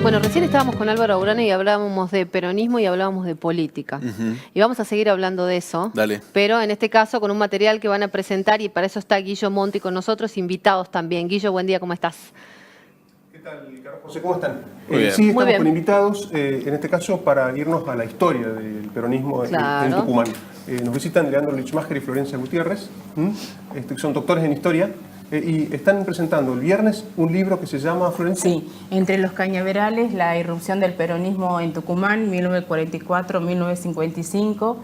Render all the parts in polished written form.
Bueno, recién estábamos con Álvaro Aurana y hablábamos de peronismo y hablábamos de política. Y vamos a seguir hablando de eso. Dale. Pero en este caso con un material que van a presentar y para eso está Guillo Monti con nosotros, invitados también. Guillo, buen día, ¿cómo estás? ¿Qué tal, Carlos José? ¿Cómo están? Muy bien. Sí, Muy estamos bien. con invitados, en este caso para irnos a la historia del peronismo en Tucumán. Nos visitan Leandro Lichmacher y Florencia Gutiérrez, que son doctores en historia, y están presentando el viernes un libro que se llama, Florencia... Sí, Entre los cañaverales, la irrupción del peronismo en Tucumán, 1944-1955.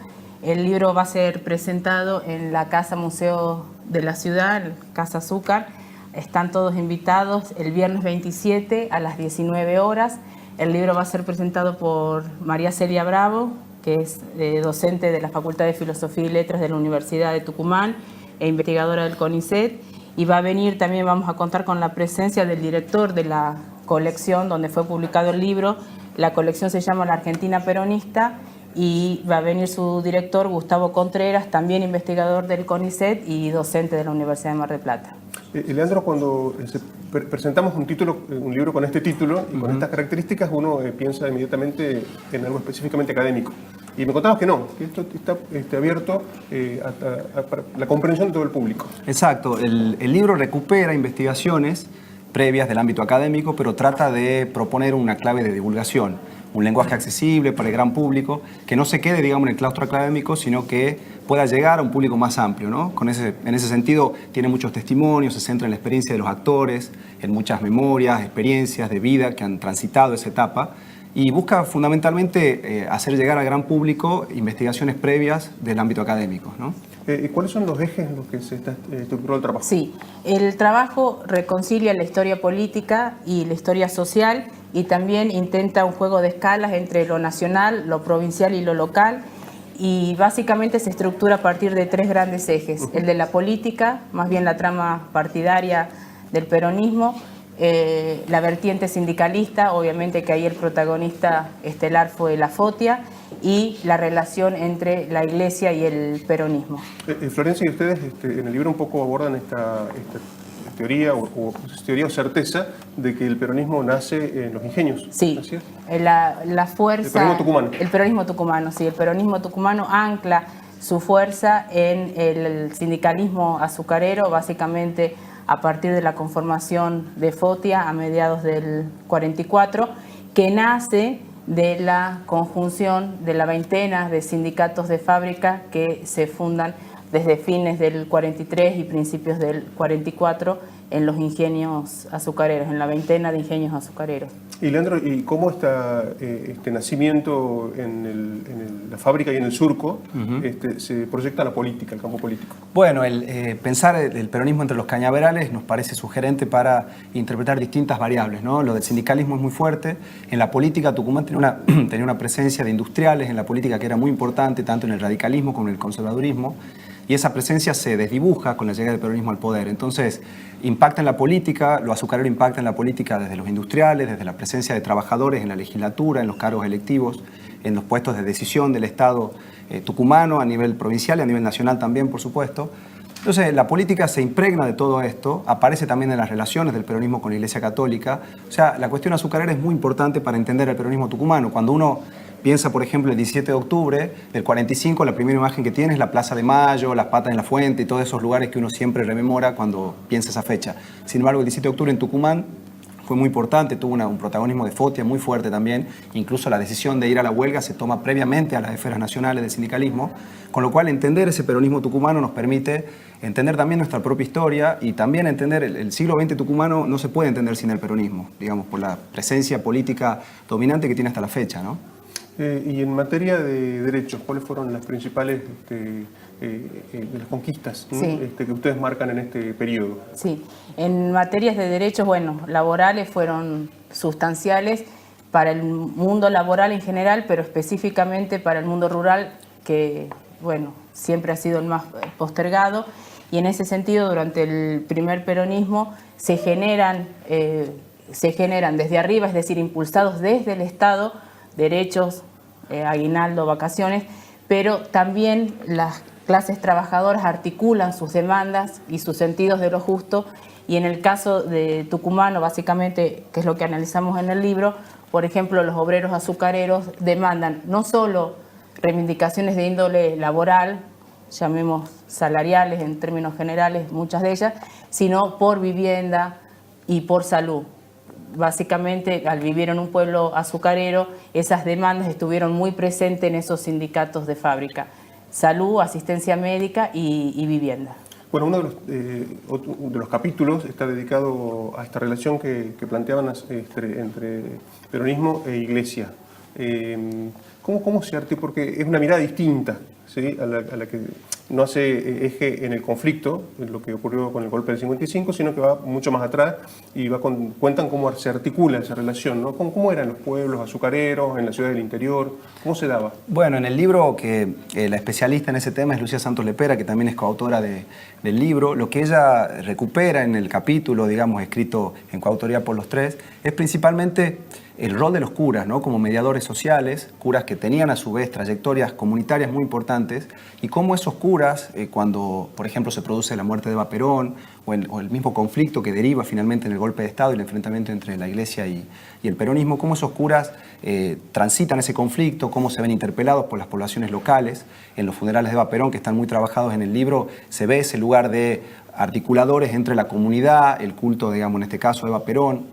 El libro va a ser presentado en la Casa Museo de la Ciudad, Casa Azúcar. Están todos invitados el viernes 27 a las 19 horas. El libro va a ser presentado por María Celia Bravo, que es docente de la Facultad de Filosofía y Letras de la Universidad de Tucumán e investigadora del CONICET. Y va a venir también, vamos a contar con la presencia del director de la colección donde fue publicado el libro. La colección se llama La Argentina Peronista y va a venir su director, Gustavo Contreras, también investigador del CONICET y docente de la Universidad de Mar del Plata. Leandro, cuando presentamos un libro con este título y con estas características, uno piensa inmediatamente en algo específicamente académico. Y me contabas que no, que esto está abierto a la comprensión de todo el público. Exacto, el libro recupera investigaciones previas del ámbito académico, pero trata de proponer una clave de divulgación, un lenguaje accesible para el gran público, que no se quede, digamos, en el claustro académico, sino que pueda llegar a un público más amplio, ¿no? En ese sentido, tiene muchos testimonios, se centra en la experiencia de los actores, en muchas memorias, experiencias de vida que han transitado esa etapa, y busca fundamentalmente hacer llegar al gran público investigaciones previas del ámbito académico, ¿no? ¿Cuáles son los ejes en los que se está estructurado el trabajo? Sí, el trabajo reconcilia la historia política y la historia social y también intenta un juego de escalas entre lo nacional, lo provincial y lo local, y básicamente se estructura a partir de tres grandes ejes. El de la política, más bien la trama partidaria del peronismo, la vertiente sindicalista, obviamente que ahí el protagonista estelar fue la FOTIA, y la relación entre la Iglesia y el peronismo. Florencia, y ustedes en el libro un poco abordan esta teoría o certeza de que el peronismo nace en los ingenios. Sí, ¿Así es? La fuerza... El peronismo tucumano. El peronismo tucumano, sí. El peronismo tucumano ancla su fuerza en el sindicalismo azucarero, básicamente a partir de la conformación de FOTIA a mediados del 44, que nace de la conjunción de la veintena de sindicatos de fábrica que se fundan desde fines del 43 y principios del 44 en los ingenios azucareros, en la veintena de ingenios azucareros. Y Leandro, ¿y cómo está este nacimiento en la fábrica y en el surco se proyecta la política, el campo político? Bueno, pensar el peronismo entre los cañaverales nos parece sugerente para interpretar distintas variables, ¿no? Lo del sindicalismo es muy fuerte. En la política, Tucumán tenía una presencia de industriales en la política que era muy importante, tanto en el radicalismo como en el conservadurismo. Y esa presencia se desdibuja con la llegada del peronismo al poder. Entonces, impacta en la política, lo azucarero impacta en la política desde los industriales, desde la presencia de trabajadores en la legislatura, en los cargos electivos, en los puestos de decisión del Estado tucumano a nivel provincial y a nivel nacional también, por supuesto. Entonces, la política se impregna de todo esto, aparece también en las relaciones del peronismo con la Iglesia Católica. O sea, la cuestión azucarera es muy importante para entender el peronismo tucumano. Cuando uno piensa, por ejemplo, el 17 de octubre del 45, la primera imagen que tiene es la Plaza de Mayo, las Patas en la Fuente y todos esos lugares que uno siempre rememora cuando piensa esa fecha. Sin embargo, el 17 de octubre en Tucumán fue muy importante, tuvo un protagonismo de FOTIA muy fuerte también. Incluso la decisión de ir a la huelga se toma previamente a las esferas nacionales del sindicalismo, con lo cual entender ese peronismo tucumano nos permite entender también nuestra propia historia y también entender el siglo XX tucumano no se puede entender sin el peronismo, digamos, por la presencia política dominante que tiene hasta la fecha, ¿no? Y en materia de derechos, ¿cuáles fueron las principales las conquistas que ustedes marcan en este periodo? Sí, en materias de derechos, bueno, laborales fueron sustanciales para el mundo laboral en general, pero específicamente para el mundo rural, que, bueno, siempre ha sido el más postergado. Y en ese sentido, durante el primer peronismo, se generan desde arriba, es decir, impulsados desde el Estado, derechos, aguinaldo, vacaciones, pero también las clases trabajadoras articulan sus demandas y sus sentidos de lo justo, y en el caso de tucumano, básicamente, que es lo que analizamos en el libro, Por ejemplo, los obreros azucareros demandan no solo reivindicaciones de índole laboral, llamemos salariales en términos generales, muchas de ellas, sino por vivienda y por salud. Básicamente, al vivir en un pueblo azucarero, esas demandas estuvieron muy presentes en esos sindicatos de fábrica. Salud, asistencia médica y vivienda. Bueno, uno de los capítulos está dedicado a esta relación que planteaban entre peronismo e iglesia. ¿Cómo se articula? Porque es una mirada distinta, ¿sí? a la que no hace eje en el conflicto, en lo que ocurrió con el golpe del 55, sino que va mucho más atrás y cuentan cómo se articula esa relación, ¿no? ¿Cómo eran los pueblos azucareros en la ciudad del interior? ¿Cómo se daba? Bueno, en el libro, que la especialista en ese tema es Lucía Santos Lepera, que también es coautora del libro, lo que ella recupera en el capítulo, digamos, escrito en coautoría por los tres, es principalmente el rol de los curas, ¿no? Como mediadores sociales, curas que tenían a su vez trayectorias comunitarias muy importantes, y cómo esos curas, cuando, por ejemplo, se produce la muerte de Eva Perón, o el mismo conflicto que deriva finalmente en el golpe de Estado y el enfrentamiento entre la Iglesia y el peronismo, cómo esos curas transitan ese conflicto, cómo se ven interpelados por las poblaciones locales. En los funerales de Eva Perón, que están muy trabajados en el libro, se ve ese lugar de articuladores entre la comunidad, el culto, digamos, en este caso, de Eva Perón,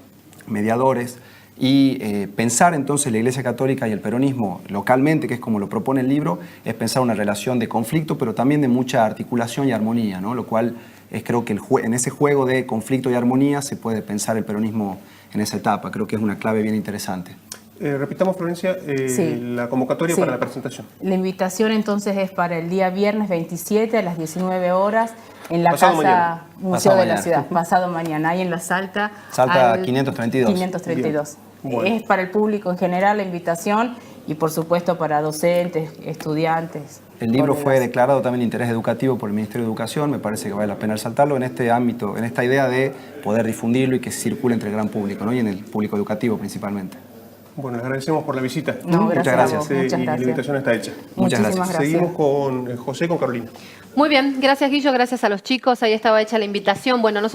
mediadores, y pensar entonces la Iglesia Católica y el peronismo localmente, que es como lo propone el libro, es pensar una relación de conflicto, pero también de mucha articulación y armonía, ¿no? Lo cual es, creo que en ese juego de conflicto y armonía se puede pensar el peronismo en esa etapa. Creo que es una clave bien interesante. Repitamos, Florencia, Sí. la convocatoria Sí. para la presentación. La invitación entonces es para el día viernes 27 a las 19 horas en la Pasado Casa mañana. Museo Pasado de la mañana. Ciudad, pasado mañana, ahí en la Salta. Salta al 532. 532. Bien. Bueno. Es para el público en general la invitación y por supuesto para docentes, estudiantes. El libro fue colegas. declarado también de interés educativo por el Ministerio de Educación. Me parece que vale la pena resaltarlo en este ámbito, en esta idea de poder difundirlo y que circule entre el gran público, ¿no? Y en el público educativo principalmente. Bueno, les agradecemos por la visita. No, Muchas gracias. gracias. A vos, muchas Y la gracias. invitación está hecha. Muchas Muchísimas gracias. Seguimos con José y con Carolina. Muy bien, gracias Guillo, gracias a los chicos, ahí estaba hecha la invitación. Bueno, nosotros